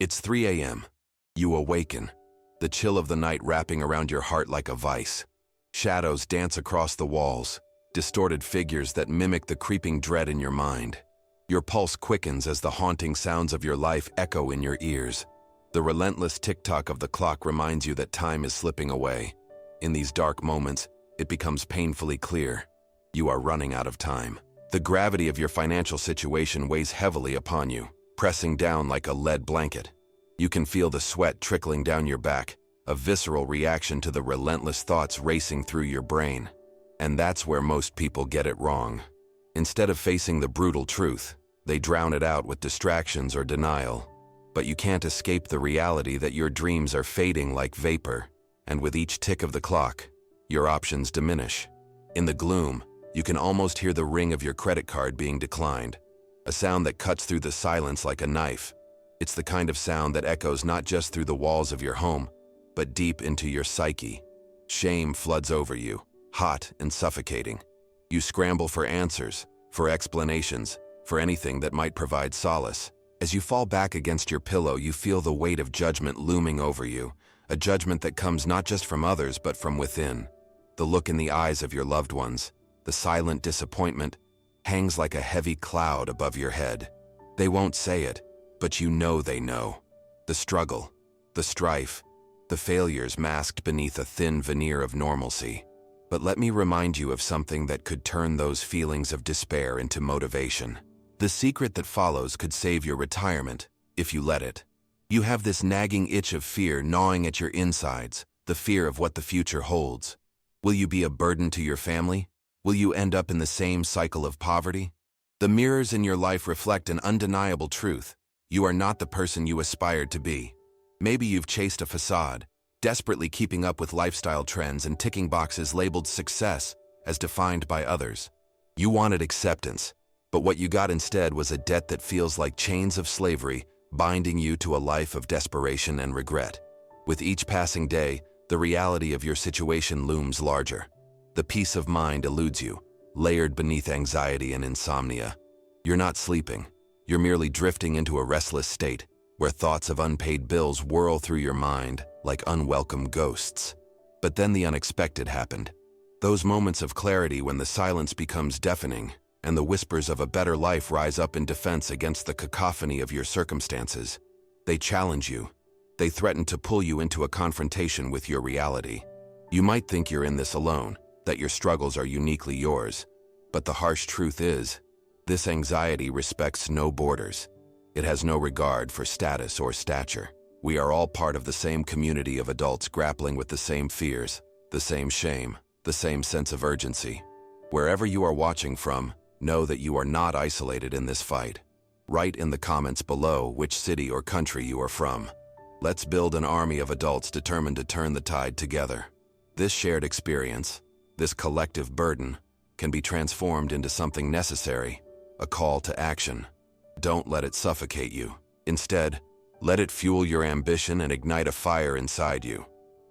It's 3 a.m. You awaken, the chill of the night wrapping around your heart like a vice. Shadows dance across the walls, distorted figures that mimic the creeping dread in your mind. Your pulse quickens as the haunting sounds of your life echo in your ears. The relentless tick-tock of the clock reminds you that time is slipping away. In these dark moments, it becomes painfully clear. You are running out of time. The gravity of your financial situation weighs heavily upon you, pressing down like a lead blanket. You can feel the sweat trickling down your back, a visceral reaction to the relentless thoughts racing through your brain. And that's where most people get it wrong. Instead of facing the brutal truth, they drown it out with distractions or denial. But you can't escape the reality that your dreams are fading like vapor, and with each tick of the clock, your options diminish. In the gloom, you can almost hear the ring of your credit card being declined, a sound that cuts through the silence like a knife. It's the kind of sound that echoes not just through the walls of your home, but deep into your psyche. Shame floods over you, hot and suffocating. You scramble for answers, for explanations, for anything that might provide solace. As you fall back against your pillow, you feel the weight of judgment looming over you, a judgment that comes not just from others but from within. The look in the eyes of your loved ones, the silent disappointment, hangs like a heavy cloud above your head. They won't say it, but you know they know. The struggle, the strife, the failures masked beneath a thin veneer of normalcy. But let me remind you of something that could turn those feelings of despair into motivation. The secret that follows could save your retirement, if you let it. You have this nagging itch of fear gnawing at your insides, the fear of what the future holds. Will you be a burden to your family? Will you end up in the same cycle of poverty? The mirrors in your life reflect an undeniable truth. You are not the person you aspired to be. Maybe you've chased a facade, desperately keeping up with lifestyle trends and ticking boxes labeled success as defined by others. You wanted acceptance, but what you got instead was a debt that feels like chains of slavery binding you to a life of desperation and regret. With each passing day, the reality of your situation looms larger. The peace of mind eludes you, layered beneath anxiety and insomnia. You're not sleeping. You're merely drifting into a restless state, where thoughts of unpaid bills whirl through your mind like unwelcome ghosts. But then the unexpected happened. Those moments of clarity when the silence becomes deafening, and the whispers of a better life rise up in defense against the cacophony of your circumstances. They challenge you. They threaten to pull you into a confrontation with your reality. You might think you're in this alone, that your struggles are uniquely yours. But the harsh truth is, this anxiety respects no borders. It has no regard for status or stature. We are all part of the same community of adults grappling with the same fears, the same shame, the same sense of urgency. Wherever you are watching from, know that you are not isolated in this fight. Write in the comments below which city or country you are from. Let's build an army of adults determined to turn the tide together. This shared experience, this collective burden, can be transformed into something necessary, a call to action. Don't let it suffocate you. Instead, let it fuel your ambition and ignite a fire inside you.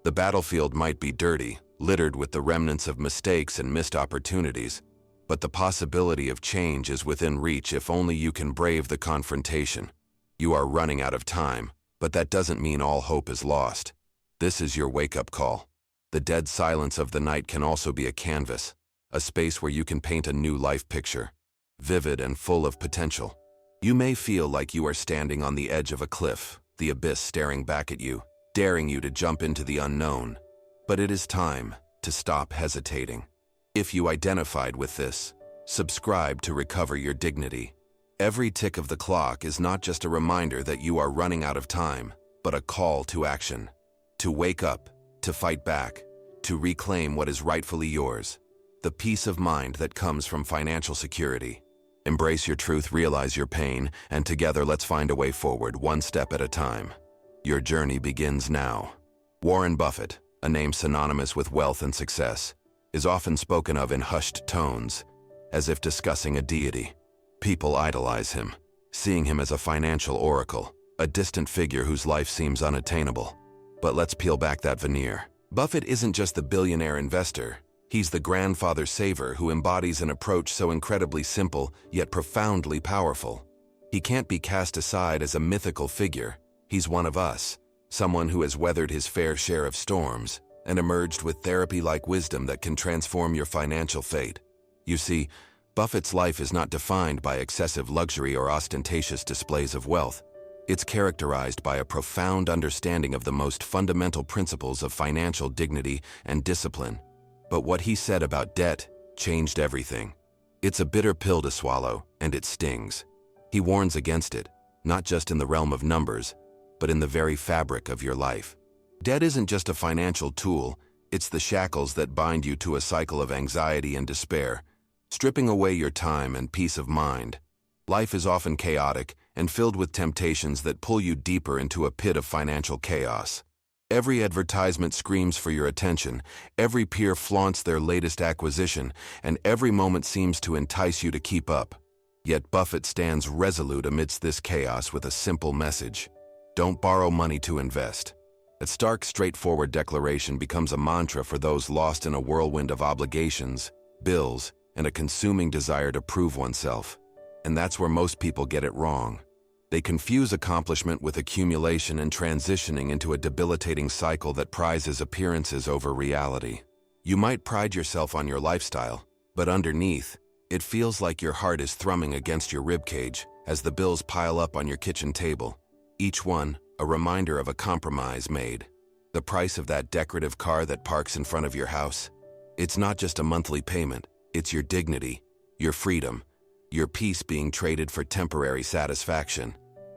The battlefield might be dirty, littered with the remnants of mistakes and missed opportunities, but the possibility of change is within reach if only you can brave the confrontation. You are running out of time, but that doesn't mean all hope is lost. This is your wake-up call. The dead silence of the night can also be a canvas, a space where you can paint a new life picture, vivid and full of potential. You may feel like you are standing on the edge of a cliff, the abyss staring back at you, daring you to jump into the unknown. But it is time to stop hesitating. If you identified with this, subscribe to recover your dignity. Every tick of the clock is not just a reminder that you are running out of time, but a call to action. To wake up, to fight back, to reclaim what is rightfully yours. The peace of mind that comes from financial security. Embrace your truth, realize your pain, and together let's find a way forward, one step at a time. Your journey begins now. Warren Buffett, a name synonymous with wealth and success, is often spoken of in hushed tones, as if discussing a deity. People idolize him, seeing him as a financial oracle, a distant figure whose life seems unattainable. But let's peel back that veneer. Buffett isn't just the billionaire investor. He's the grandfather saver who embodies an approach so incredibly simple yet profoundly powerful. He can't be cast aside as a mythical figure. He's one of us, someone who has weathered his fair share of storms and emerged with therapy-like wisdom that can transform your financial fate. You see, Buffett's life is not defined by excessive luxury or ostentatious displays of wealth. It's characterized by a profound understanding of the most fundamental principles of financial dignity and discipline. But what he said about debt changed everything. It's a bitter pill to swallow, and it stings. He warns against it, not just in the realm of numbers, but in the very fabric of your life. Debt isn't just a financial tool, it's the shackles that bind you to a cycle of anxiety and despair, stripping away your time and peace of mind. Life is often chaotic and filled with temptations that pull you deeper into a pit of financial chaos. Every advertisement screams for your attention, every peer flaunts their latest acquisition, and every moment seems to entice you to keep up. Yet Buffett stands resolute amidst this chaos with a simple message: don't borrow money to invest. That stark, straightforward declaration becomes a mantra for those lost in a whirlwind of obligations, bills, and a consuming desire to prove oneself. And that's where most people get it wrong. They confuse accomplishment with accumulation and transitioning into a debilitating cycle that prizes appearances over reality. You might pride yourself on your lifestyle, but underneath, it feels like your heart is thrumming against your ribcage as the bills pile up on your kitchen table, each one a reminder of a compromise made. The price of that decorative car that parks in front of your house. It's not just a monthly payment, it's your dignity, your freedom, your peace being traded for temporary satisfaction.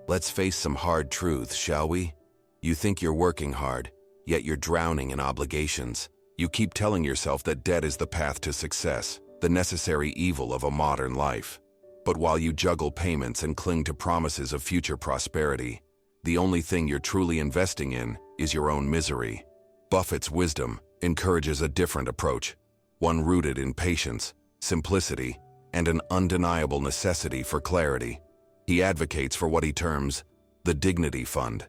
Let's face some hard truths, shall we? You think you're working hard, yet you're drowning in obligations. You keep telling yourself that debt is the path to success, the necessary evil of a modern life. But while you juggle payments and cling to promises of future prosperity, the only thing you're truly investing in is your own misery. Buffett's wisdom encourages a different approach, one rooted in patience, simplicity, and an undeniable necessity for clarity. He advocates for what he terms the dignity fund.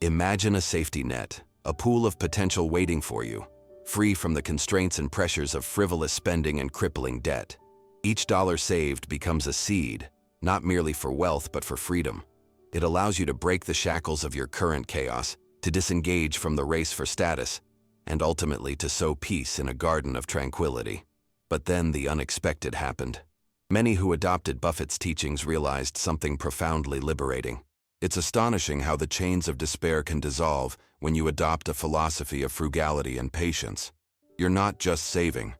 Imagine a safety net, a pool of potential waiting for you, free from the constraints and pressures of frivolous spending and crippling debt. Each dollar saved becomes a seed, not merely for wealth but for freedom. It allows you to break the shackles of your current chaos, to disengage from the race for status, and ultimately to sow peace in a garden of tranquility. But then the unexpected happened. Many who adopted Buffett's teachings realized something profoundly liberating. It's astonishing how the chains of despair can dissolve when you adopt a philosophy of frugality and patience. You're not just saving,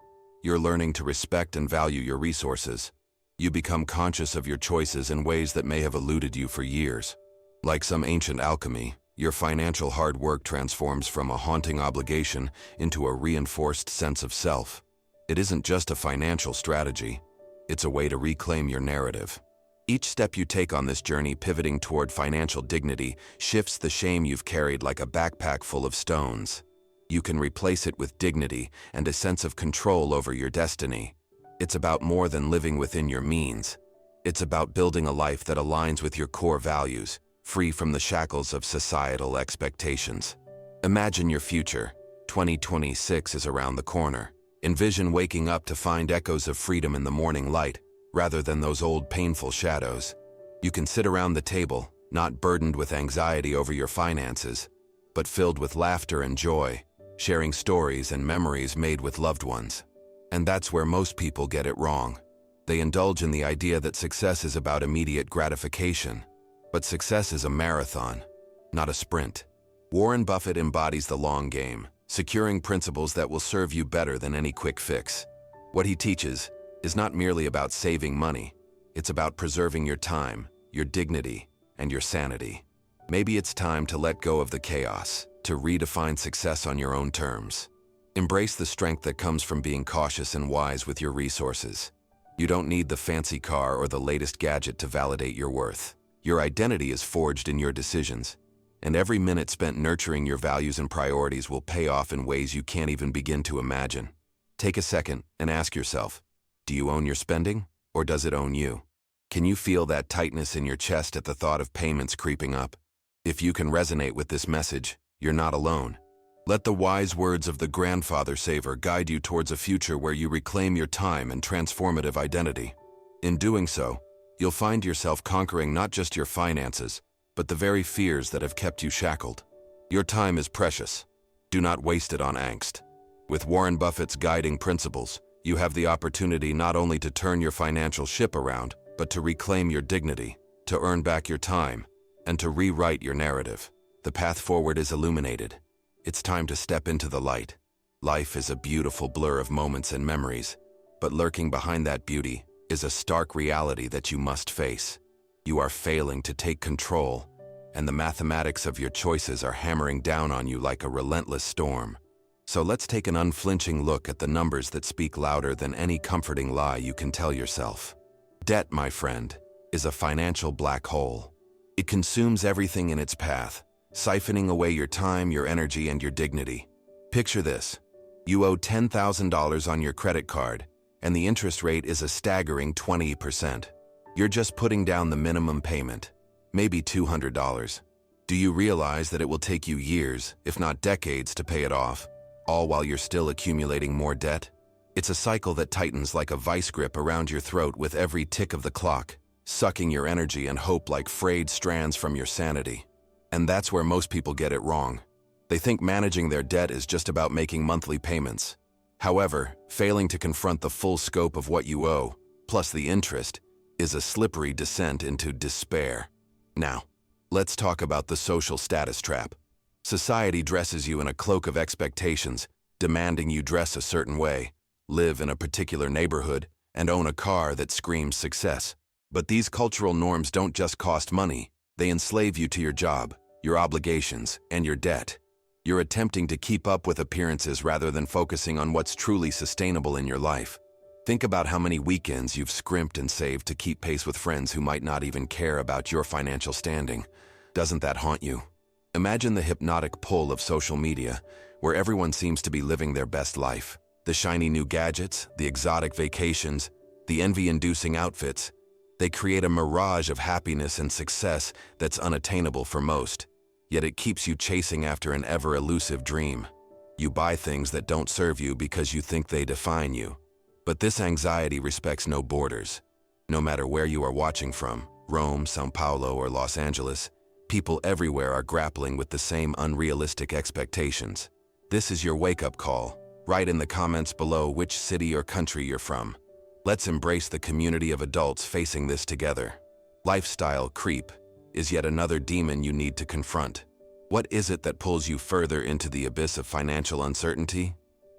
you're learning to respect and value your resources. You become conscious of your choices in ways that may have eluded you for years. Like some ancient alchemy, your financial hard work transforms from a haunting obligation into a reinforced sense of self. It isn't just a financial strategy, it's a way to reclaim your narrative. Each step you take on this journey pivoting toward financial dignity shifts the shame you've carried like a backpack full of stones. You can replace it with dignity and a sense of control over your destiny. It's about more than living within your means. It's about building a life that aligns with your core values, free from the shackles of societal expectations. Imagine your future. 2026 is around the corner. Envision waking up to find echoes of freedom in the morning light, rather than those old painful shadows. You can sit around the table, not burdened with anxiety over your finances, but filled with laughter and joy, sharing stories and memories made with loved ones. And that's where most people get it wrong. They indulge in the idea that success is about immediate gratification. But success is a marathon, not a sprint. Warren Buffett embodies the long game, securing principles that will serve you better than any quick fix. What he teaches is not merely about saving money, it's about preserving your time, your dignity, and your sanity. Maybe it's time to let go of the chaos, to redefine success on your own terms. Embrace the strength that comes from being cautious and wise with your resources. You don't need the fancy car or the latest gadget to validate your worth. Your identity is forged in your decisions, and every minute spent nurturing your values and priorities will pay off in ways you can't even begin to imagine. Take a second and ask yourself, do you own your spending, or does it own you? Can you feel that tightness in your chest at the thought of payments creeping up? If you can resonate with this message, you're not alone. Let the wise words of the grandfather saver guide you towards a future where you reclaim your time and transformative identity. In doing so, you'll find yourself conquering not just your finances, but the very fears that have kept you shackled. Your time is precious. Do not waste it on angst. With Warren Buffett's guiding principles, you have the opportunity not only to turn your financial ship around, but to reclaim your dignity, to earn back your time, and to rewrite your narrative. The path forward is illuminated. It's time to step into the light. Life is a beautiful blur of moments and memories, but lurking behind that beauty is a stark reality that you must face. You are failing to take control, and the mathematics of your choices are hammering down on you like a relentless storm. So let's take an unflinching look at the numbers that speak louder than any comforting lie you can tell yourself. Debt, my friend, is a financial black hole. It consumes everything in its path, siphoning away your time, your energy, and your dignity. Picture this. You owe $10,000 on your credit card, and the interest rate is a staggering 20%. You're just putting down the minimum payment, maybe $200. Do you realize that it will take you years, if not decades, to pay it off, all while you're still accumulating more debt? It's a cycle that tightens like a vice grip around your throat with every tick of the clock, sucking your energy and hope like frayed strands from your sanity. And that's where most people get it wrong. They think managing their debt is just about making monthly payments. However, failing to confront the full scope of what you owe, plus the interest, is a slippery descent into despair. Now, let's talk about the social status trap. Society dresses you in a cloak of expectations, demanding you dress a certain way, live in a particular neighborhood, and own a car that screams success. But these cultural norms don't just cost money, they enslave you to your job, your obligations, and your debt. You're attempting to keep up with appearances rather than focusing on what's truly sustainable in your life. Think about how many weekends you've scrimped and saved to keep pace with friends who might not even care about your financial standing. Doesn't that haunt you? Imagine the hypnotic pull of social media, where everyone seems to be living their best life. The shiny new gadgets, the exotic vacations, the envy-inducing outfits. They create a mirage of happiness and success that's unattainable for most. Yet it keeps you chasing after an ever-elusive dream. You buy things that don't serve you because you think they define you. But this anxiety respects no borders. No matter where you are watching from, Rome, São Paulo, or Los Angeles, people everywhere are grappling with the same unrealistic expectations. This is your wake-up call. Write in the comments below which city or country you're from. Let's embrace the community of adults facing this together. Lifestyle creep is yet another demon you need to confront. What is it that pulls you further into the abyss of financial uncertainty?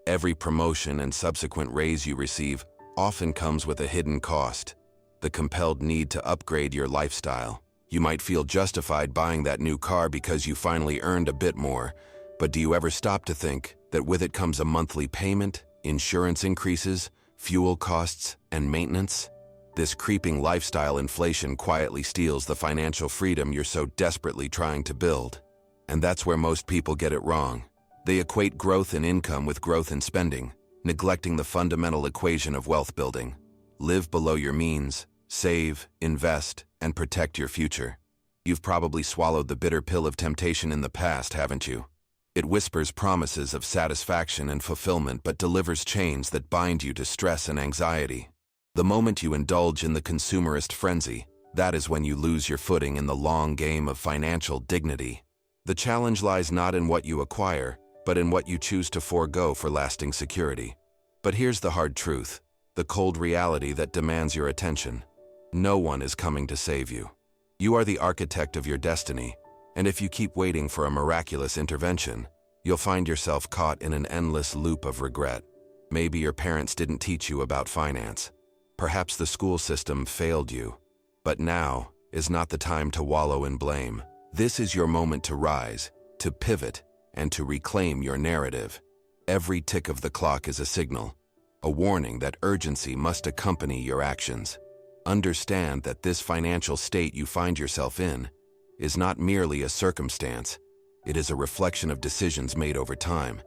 Every promotion and subsequent raise you receive often comes with a hidden cost, the compelled need to upgrade your lifestyle. You might feel justified buying that new car because you finally earned a bit more, but do you ever stop to think that with it comes a monthly payment, insurance increases, fuel costs, and maintenance? This creeping lifestyle inflation quietly steals the financial freedom you're so desperately trying to build. And that's where most people get it wrong. They equate growth in income with growth in spending, neglecting the fundamental equation of wealth building. Live below your means, save, invest, and protect your future. You've probably swallowed the bitter pill of temptation in the past, haven't you? It whispers promises of satisfaction and fulfillment but delivers chains that bind you to stress and anxiety. The moment you indulge in the consumerist frenzy, that is when you lose your footing in the long game of financial dignity. The challenge lies not in what you acquire, but in what you choose to forego for lasting security. But here's the hard truth, the cold reality that demands your attention. No one is coming to save you. You are the architect of your destiny, and if you keep waiting for a miraculous intervention, you'll find yourself caught in an endless loop of regret. Maybe your parents didn't teach you about finance. Perhaps the school system failed you. But now is not the time to wallow in blame. This is your moment to rise, to pivot, and to reclaim your narrative. Every tick of the clock is a signal, a warning that urgency must accompany your actions. Understand that this financial state you find yourself in is not merely a circumstance. It is a reflection of decisions made over time.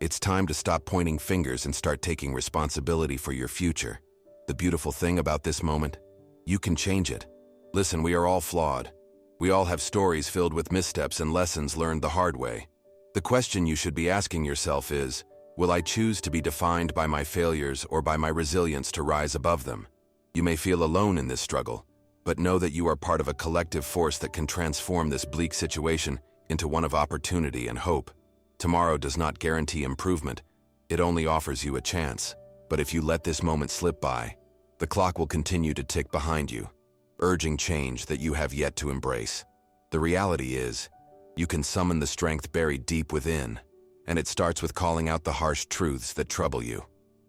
It's time to stop pointing fingers and start taking responsibility for your future. The beautiful thing about this moment, you can change it. Listen, we are all flawed. We all have stories filled with missteps and lessons learned the hard way. The question you should be asking yourself is, will I choose to be defined by my failures or by my resilience to rise above them? You may feel alone in this struggle, but know that you are part of a collective force that can transform this bleak situation into one of opportunity and hope. Tomorrow does not guarantee improvement. It only offers you a chance. But if you let this moment slip by, the clock will continue to tick behind you, urging change that you have yet to embrace. The reality is, you can summon the strength buried deep within, and it starts with calling out the harsh truths that trouble you.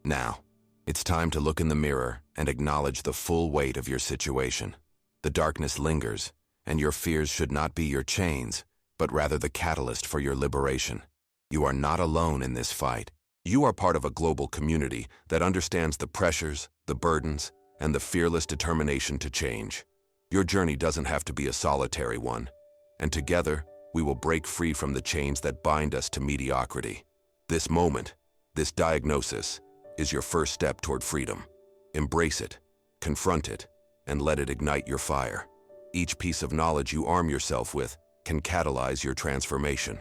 Now, it's time to look in the mirror and acknowledge the full weight of your situation. The darkness lingers, and your fears should not be your chains, but rather the catalyst for your liberation. You are not alone in this fight. You are part of a global community that understands the pressures, the burdens, and the fearless determination to change. Your journey doesn't have to be a solitary one, and together, we will break free from the chains that bind us to mediocrity. This moment, this diagnosis, is your first step toward freedom. Embrace it, confront it, and let it ignite your fire. Each piece of knowledge you arm yourself with can catalyze your transformation.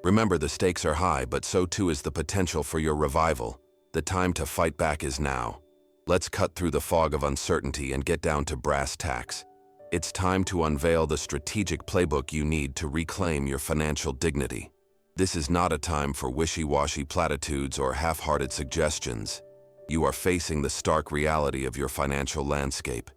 Remember, the stakes are high, but so too is the potential for your revival. The time to fight back is now. Let's cut through the fog of uncertainty and get down to brass tacks. It's time to unveil the strategic playbook you need to reclaim your financial dignity. This is not a time for wishy-washy platitudes or half-hearted suggestions. You are facing the stark reality of your financial landscape,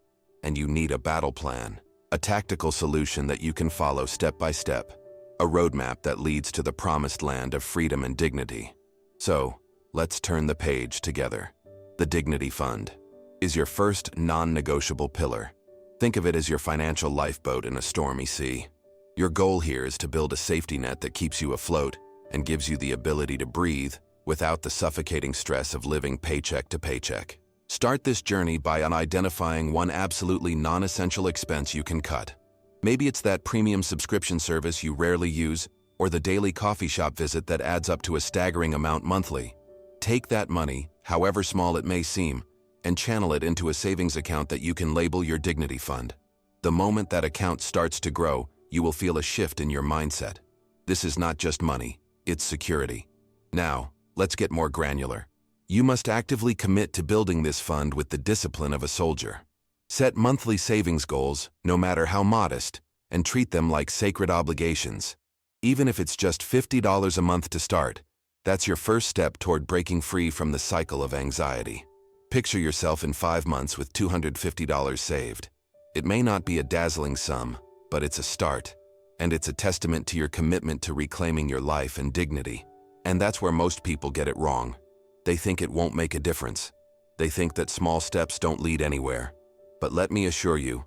and you need a battle plan, a tactical solution that you can follow step by step, a roadmap that leads to the promised land of freedom and dignity. So, let's turn the page together. The Dignity Fund is your first non-negotiable pillar. Think of it as your financial lifeboat in a stormy sea. Your goal here is to build a safety net that keeps you afloat and gives you the ability to breathe without the suffocating stress of living paycheck to paycheck. Start this journey by identifying one absolutely non-essential expense you can cut. Maybe it's that premium subscription service you rarely use, or the daily coffee shop visit that adds up to a staggering amount monthly. Take that money, however small it may seem, and channel it into a savings account that you can label your Dignity Fund. The moment that account starts to grow, you will feel a shift in your mindset. This is not just money, it's security. Now, let's get more granular. You must actively commit to building this fund with the discipline of a soldier. Set monthly savings goals, no matter how modest, and treat them like sacred obligations. Even if it's just $50 a month to start, that's your first step toward breaking free from the cycle of anxiety. Picture yourself in 5 months with $250 saved. It may not be a dazzling sum, but it's a start, and it's a testament to your commitment to reclaiming your life and dignity. And that's where most people get it wrong. They think it won't make a difference. They think that small steps don't lead anywhere. But let me assure you,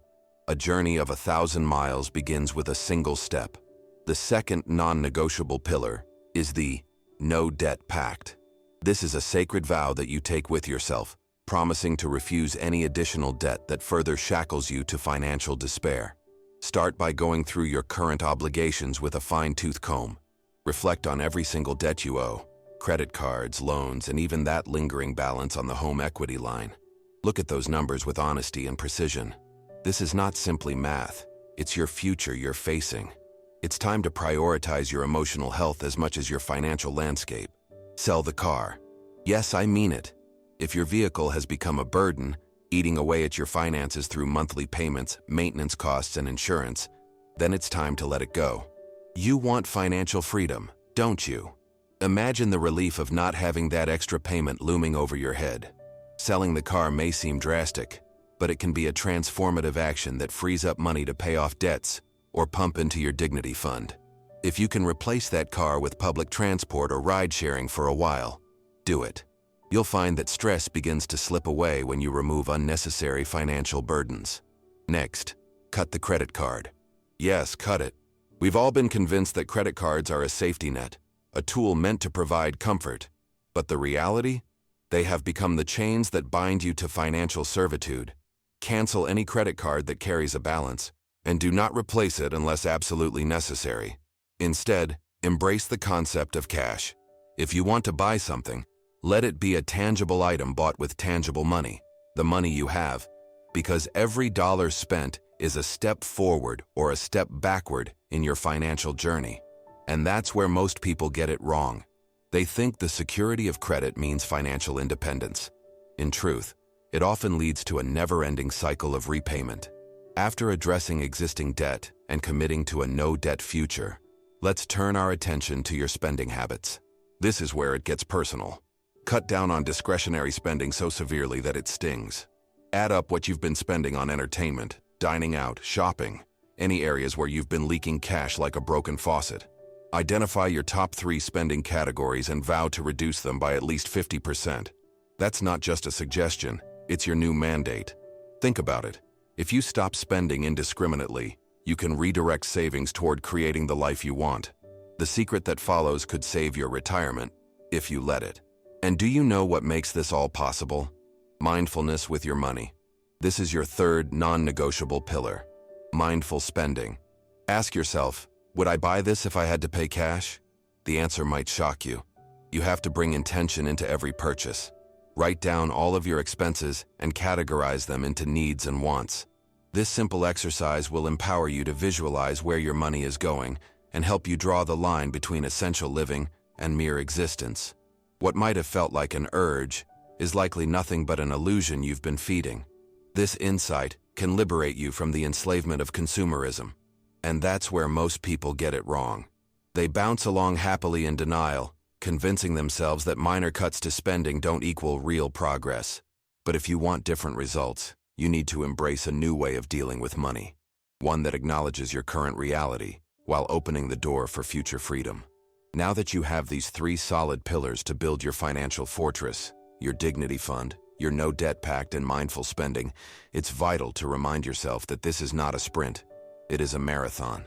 a journey of 1,000 miles begins with a single step. The second non-negotiable pillar is the No Debt Pact. This is a sacred vow that you take with yourself, promising to refuse any additional debt that further shackles you to financial despair. Start by going through your current obligations with a fine-tooth comb. Reflect on every single debt you owe, credit cards, loans, and even that lingering balance on the home equity line. Look at those numbers with honesty and precision. This is not simply math, it's your future you're facing. It's time to prioritize your emotional health as much as your financial landscape. Sell the car. Yes, I mean it. If your vehicle has become a burden, eating away at your finances through monthly payments, maintenance costs, and insurance, then it's time to let it go. You want financial freedom, don't you? Imagine the relief of not having that extra payment looming over your head. Selling the car may seem drastic, but it can be a transformative action that frees up money to pay off debts or pump into your Dignity Fund. If you can replace that car with public transport or ride-sharing for a while, do it. You'll find that stress begins to slip away when you remove unnecessary financial burdens. Next, cut the credit card. Yes, cut it. We've all been convinced that credit cards are a safety net, a tool meant to provide comfort. But the reality? They have become the chains that bind you to financial servitude. Cancel any credit card that carries a balance, and do not replace it unless absolutely necessary. Instead, embrace the concept of cash. If you want to buy something, let it be a tangible item bought with tangible money, the money you have, because every dollar spent is a step forward or a step backward in your financial journey. And that's where most people get it wrong. They think the security of credit means financial independence. In truth, it often leads to a never-ending cycle of repayment. After addressing existing debt and committing to a no-debt future, let's turn our attention to your spending habits. This is where it gets personal. Cut down on discretionary spending so severely that it stings. Add up what you've been spending on entertainment, dining out, shopping, any areas where you've been leaking cash like a broken faucet. Identify your top 3 spending categories and vow to reduce them by at least 50%. That's not just a suggestion, it's your new mandate. Think about it. If you stop spending indiscriminately, you can redirect savings toward creating the life you want. The secret that follows could save your retirement, if you let it. And do you know what makes this all possible? Mindfulness with your money. This is your third non-negotiable pillar. Mindful spending. Ask yourself, would I buy this if I had to pay cash? The answer might shock you. You have to bring intention into every purchase. Write down all of your expenses and categorize them into needs and wants. This simple exercise will empower you to visualize where your money is going and help you draw the line between essential living and mere existence. What might have felt like an urge is likely nothing but an illusion you've been feeding. This insight can liberate you from the enslavement of consumerism. And that's where most people get it wrong. They bounce along happily in denial, convincing themselves that minor cuts to spending don't equal real progress. But if you want different results, you need to embrace a new way of dealing with money. One that acknowledges your current reality, while opening the door for future freedom. Now that you have these 3 solid pillars to build your financial fortress, your dignity fund, your no-debt pact, and mindful spending, it's vital to remind yourself that this is not a sprint. It is a marathon.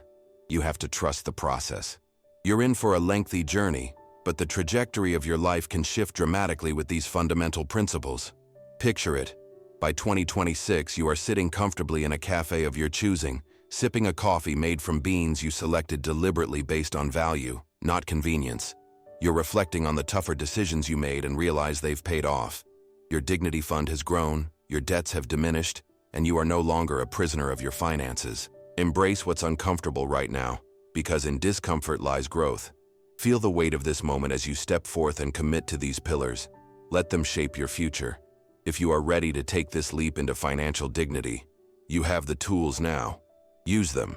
You have to trust the process. You're in for a lengthy journey, but the trajectory of your life can shift dramatically with these fundamental principles. Picture it. By 2026, you are sitting comfortably in a cafe of your choosing, sipping a coffee made from beans you selected deliberately based on value, not convenience. You're reflecting on the tougher decisions you made and realize they've paid off. Your dignity fund has grown, your debts have diminished, and you are no longer a prisoner of your finances. Embrace what's uncomfortable right now, because in discomfort lies growth. Feel the weight of this moment as you step forth and commit to these pillars. Let them shape your future. If you are ready to take this leap into financial dignity, you have the tools now. Use them.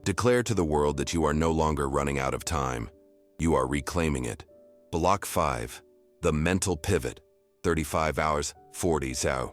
Declare to the world that you are no longer running out of time. You are reclaiming it. Block 5. The Mental Pivot. 35 hours, 40 hours.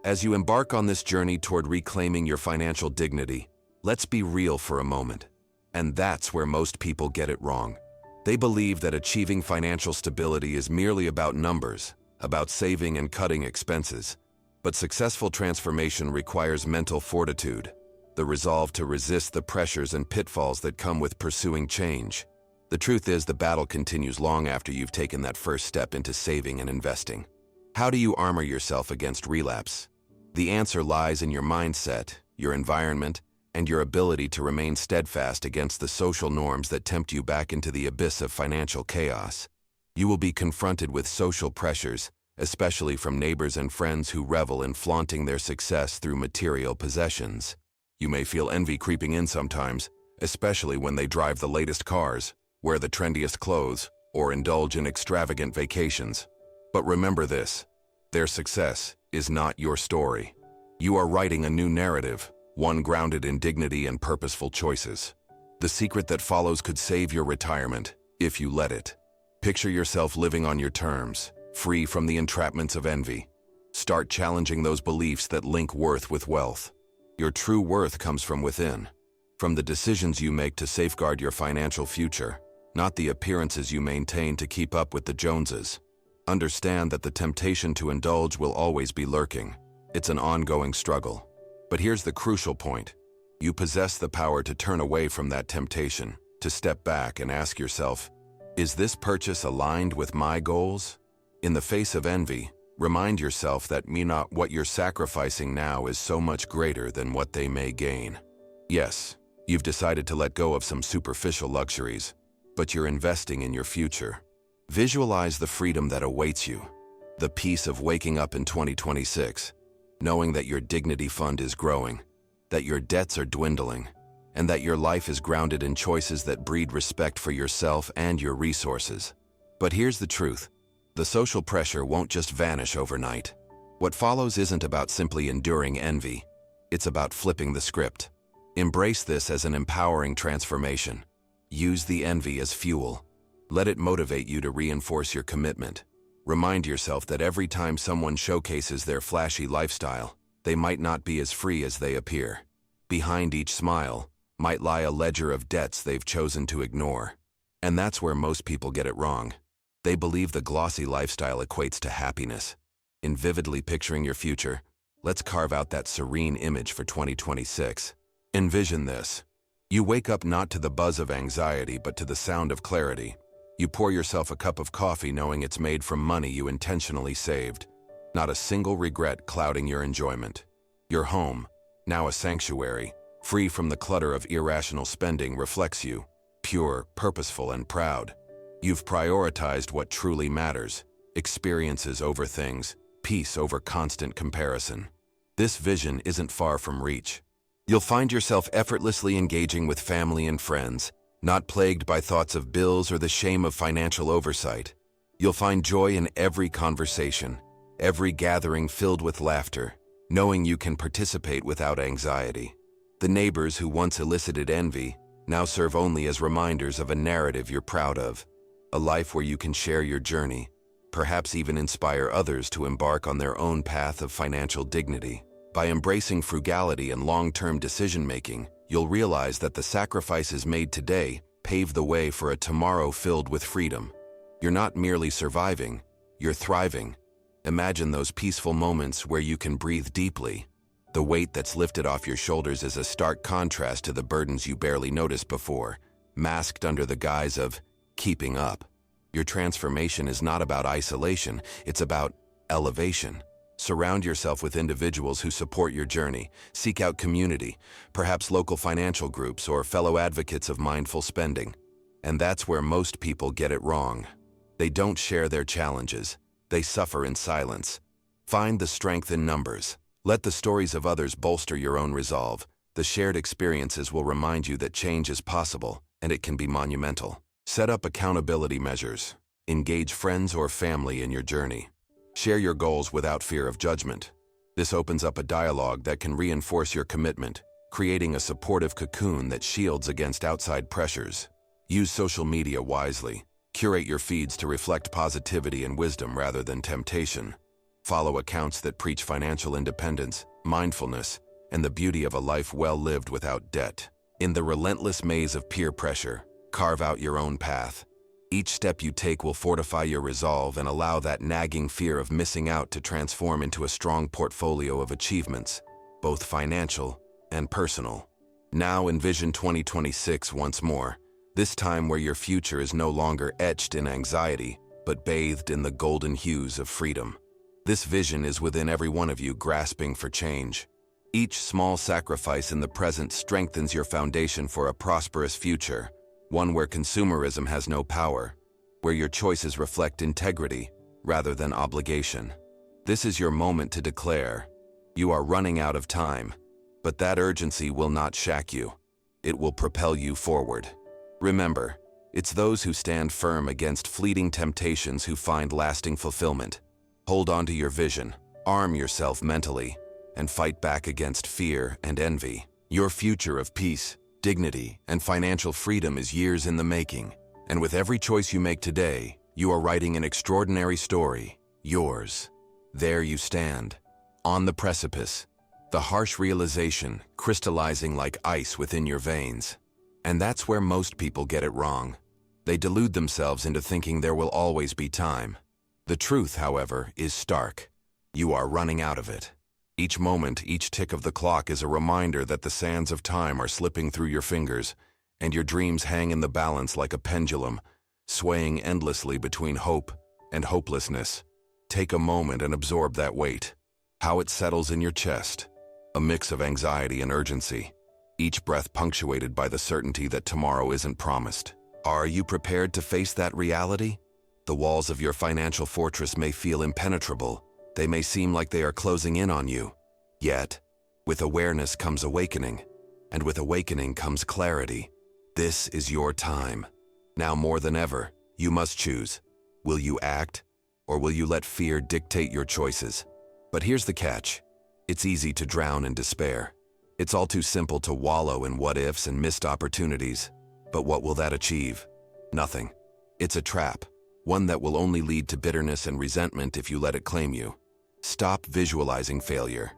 As you embark on this journey toward reclaiming your financial dignity, let's be real for a moment. And that's where most people get it wrong. They believe that achieving financial stability is merely about numbers, about saving and cutting expenses. But successful transformation requires mental fortitude, the resolve to resist the pressures and pitfalls that come with pursuing change. The truth is, the battle continues long after you've taken that first step into saving and investing. How do you armor yourself against relapse? The answer lies in your mindset, your environment, and your ability to remain steadfast against the social norms that tempt you back into the abyss of financial chaos. You will be confronted with social pressures, especially from neighbors and friends who revel in flaunting their success through material possessions. You may feel envy creeping in sometimes, especially when they drive the latest cars, wear the trendiest clothes, or indulge in extravagant vacations. But remember this: their success is not your story. You are writing a new narrative, one grounded in dignity and purposeful choices. The secret that follows could save your retirement, if you let it. Picture yourself living on your terms, free from the entrapments of envy. Start challenging those beliefs that link worth with wealth. Your true worth comes from within, from the decisions you make to safeguard your financial future, not the appearances you maintain to keep up with the Joneses. Understand that the temptation to indulge will always be lurking. It's an ongoing struggle. But here's the crucial point. You possess the power to turn away from that temptation, to step back and ask yourself, is this purchase aligned with my goals? In the face of envy, remind yourself that what you're sacrificing now is so much greater than what they may gain. Yes, you've decided to let go of some superficial luxuries, but you're investing in your future. Visualize the freedom that awaits you, the peace of waking up in 2026, knowing that your dignity fund is growing, that your debts are dwindling, and that your life is grounded in choices that breed respect for yourself and your resources. But here's the truth. The social pressure won't just vanish overnight. What follows isn't about simply enduring envy. It's about flipping the script. Embrace this as an empowering transformation. Use the envy as fuel. Let it motivate you to reinforce your commitment. Remind yourself that every time someone showcases their flashy lifestyle, they might not be as free as they appear. Behind each smile might lie a ledger of debts they've chosen to ignore. And that's where most people get it wrong. They believe the glossy lifestyle equates to happiness. In vividly picturing your future, let's carve out that serene image for 2026. Envision this. You wake up not to the buzz of anxiety, but to the sound of clarity. You pour yourself a cup of coffee knowing it's made from money you intentionally saved. Not a single regret clouding your enjoyment. Your home, now a sanctuary, free from the clutter of irrational spending, reflects you, pure, purposeful, and proud. You've prioritized what truly matters, experiences over things, peace over constant comparison. This vision isn't far from reach. You'll find yourself effortlessly engaging with family and friends, not plagued by thoughts of bills or the shame of financial oversight. You'll find joy in every conversation, every gathering filled with laughter, knowing you can participate without anxiety. The neighbors who once elicited envy now serve only as reminders of a narrative you're proud of, a life where you can share your journey, perhaps even inspire others to embark on their own path of financial dignity. By embracing frugality and long-term decision-making, you'll realize that the sacrifices made today pave the way for a tomorrow filled with freedom. You're not merely surviving, you're thriving. Imagine those peaceful moments where you can breathe deeply. The weight that's lifted off your shoulders is a stark contrast to the burdens you barely noticed before, masked under the guise of keeping up. Your transformation is not about isolation, it's about elevation. Surround yourself with individuals who support your journey. Seek out community, perhaps local financial groups or fellow advocates of mindful spending. And that's where most people get it wrong. They don't share their challenges. They suffer in silence. Find the strength in numbers. Let the stories of others bolster your own resolve. The shared experiences will remind you that change is possible, and it can be monumental. Set up accountability measures. Engage friends or family in your journey. Share your goals without fear of judgment. This opens up a dialogue that can reinforce your commitment, creating a supportive cocoon that shields against outside pressures. Use social media wisely. Curate your feeds to reflect positivity and wisdom rather than temptation. Follow accounts that preach financial independence, mindfulness, and the beauty of a life well lived without debt. In the relentless maze of peer pressure, carve out your own path. Each step you take will fortify your resolve and allow that nagging fear of missing out to transform into a strong portfolio of achievements, both financial and personal. Now envision 2026 once more, this time where your future is no longer etched in anxiety, but bathed in the golden hues of freedom. This vision is within every one of you grasping for change. Each small sacrifice in the present strengthens your foundation for a prosperous future, one where consumerism has no power, where your choices reflect integrity rather than obligation. This is your moment to declare, you are running out of time, but that urgency will not shack you. It will propel you forward. Remember, it's those who stand firm against fleeting temptations who find lasting fulfillment. Hold on to your vision, arm yourself mentally, and fight back against fear and envy. Your future of peace, dignity, and financial freedom is years in the making, and with every choice you make today, you are writing an extraordinary story, yours. There you stand, on the precipice, the harsh realization crystallizing like ice within your veins. And that's where most people get it wrong. They delude themselves into thinking there will always be time. The truth, however, is stark. You are running out of it. Each moment, each tick of the clock is a reminder that the sands of time are slipping through your fingers, and your dreams hang in the balance like a pendulum, swaying endlessly between hope and hopelessness. Take a moment and absorb that weight, how it settles in your chest, a mix of anxiety and urgency, each breath punctuated by the certainty that tomorrow isn't promised. Are you prepared to face that reality? The walls of your financial fortress may feel impenetrable. They may seem like they are closing in on you. Yet, with awareness comes awakening, and with awakening comes clarity. This is your time. Now more than ever, you must choose. Will you act, or will you let fear dictate your choices? But here's the catch. It's easy to drown in despair. It's all too simple to wallow in what-ifs and missed opportunities. But what will that achieve? Nothing. It's a trap, one that will only lead to bitterness and resentment if you let it claim you. Stop visualizing failure.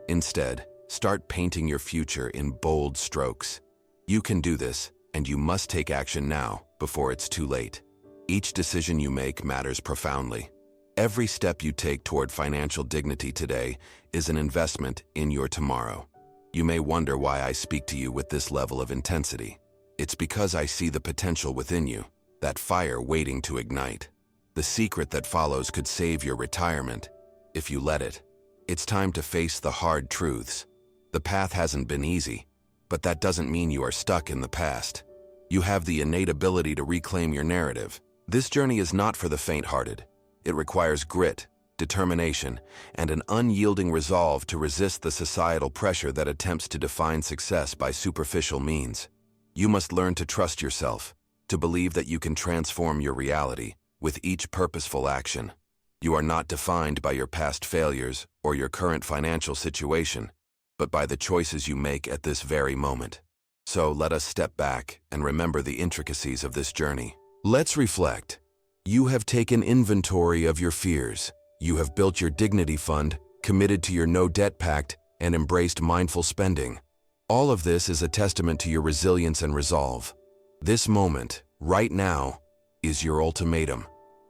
Instead, start painting your future in bold strokes. You can do this, and you must take action now, before it's too late. Each decision you make matters profoundly. Every step you take toward financial dignity today is an investment in your tomorrow. You may wonder why I speak to you with this level of intensity. It's because I see the potential within you, that fire waiting to ignite. The secret that follows could save your retirement, if you let it. It's time to face the hard truths. The path hasn't been easy, but that doesn't mean you are stuck in the past. You have the innate ability to reclaim your narrative. This journey is not for the faint-hearted. It requires grit, determination, and an unyielding resolve to resist the societal pressure that attempts to define success by superficial means. You must learn to trust yourself, to believe that you can transform your reality with each purposeful action. You are not defined by your past failures or your current financial situation, but by the choices you make at this very moment. So let us step back and remember the intricacies of this journey. Let's reflect. You have taken inventory of your fears. You have built your dignity fund, committed to your no-debt pact, and embraced mindful spending. All of this is a testament to your resilience and resolve. This moment, right now, is your ultimatum.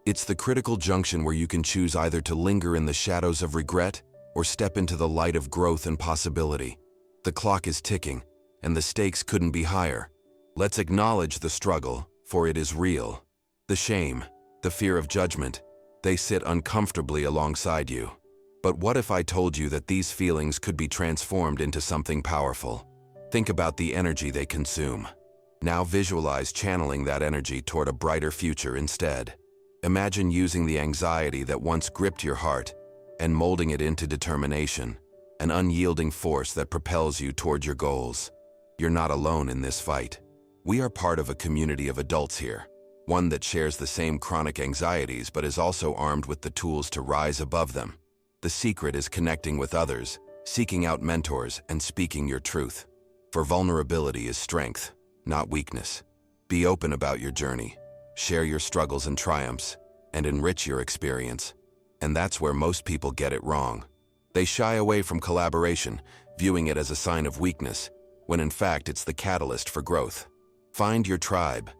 It's the critical junction where you can choose either to linger in the shadows of regret or step into the light of growth and possibility. The clock is ticking, and the stakes couldn't be higher. Let's acknowledge the struggle, for it is real. The shame, the fear of judgment, they sit uncomfortably alongside you. But what if I told you that these feelings could be transformed into something powerful? Think about the energy they consume. Now visualize channeling that energy toward a brighter future instead. Imagine using the anxiety that once gripped your heart and molding it into determination, an unyielding force that propels you toward your goals. You're not alone in this fight. We are part of a community of adults here, one that shares the same chronic anxieties but is also armed with the tools to rise above them. The secret is connecting with others, seeking out mentors, and speaking your truth. For vulnerability is strength, not weakness. Be open about your journey. Share your struggles and triumphs, and enrich your experience. And that's where most people get it wrong. They shy away from collaboration, viewing it as a sign of weakness, when in fact it's the catalyst for growth. Find your tribe.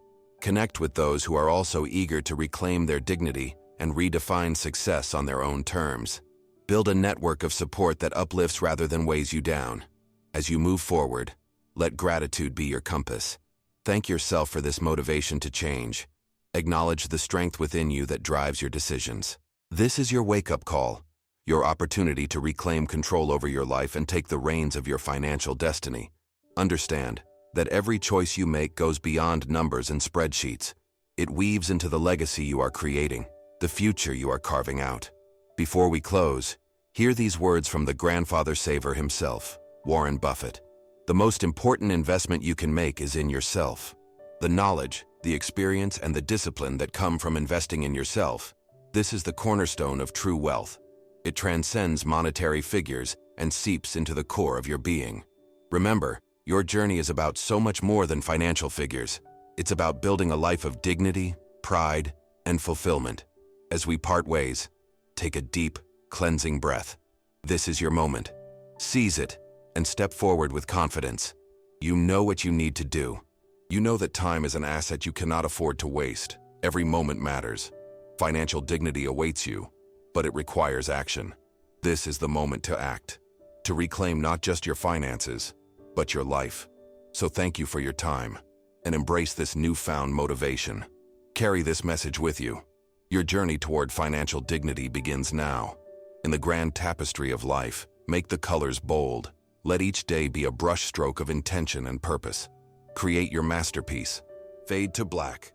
Connect with those who are also eager to reclaim their dignity and redefine success on their own terms. Build a network of support that uplifts rather than weighs you down. As you move forward, let gratitude be your compass. Thank yourself for this motivation to change. Acknowledge the strength within you that drives your decisions. This is your wake-up call, your opportunity to reclaim control over your life and take the reins of your financial destiny. Understand that every choice you make goes beyond numbers and spreadsheets. It weaves into the legacy you are creating, the future you are carving out. Before we close, hear these words from the grandfather saver himself, Warren Buffett. The most important investment you can make is in yourself. The knowledge, the experience, and the discipline that come from investing in yourself. This is the cornerstone of true wealth. It transcends monetary figures and seeps into the core of your being. Remember, your journey is about so much more than financial figures. It's about building a life of dignity, pride, and fulfillment. As we part ways, take a deep, cleansing breath. This is your moment. Seize it and step forward with confidence. You know what you need to do. You know that time is an asset you cannot afford to waste. Every moment matters. Financial dignity awaits you, but it requires action. This is the moment to act, to reclaim not just your finances, but your life. So thank you for your time, and embrace this newfound motivation. Carry this message with you. Your journey toward financial dignity begins now. In the grand tapestry of life, make the colors bold. Let each day be a brushstroke of intention and purpose. Create your masterpiece. Fade to black.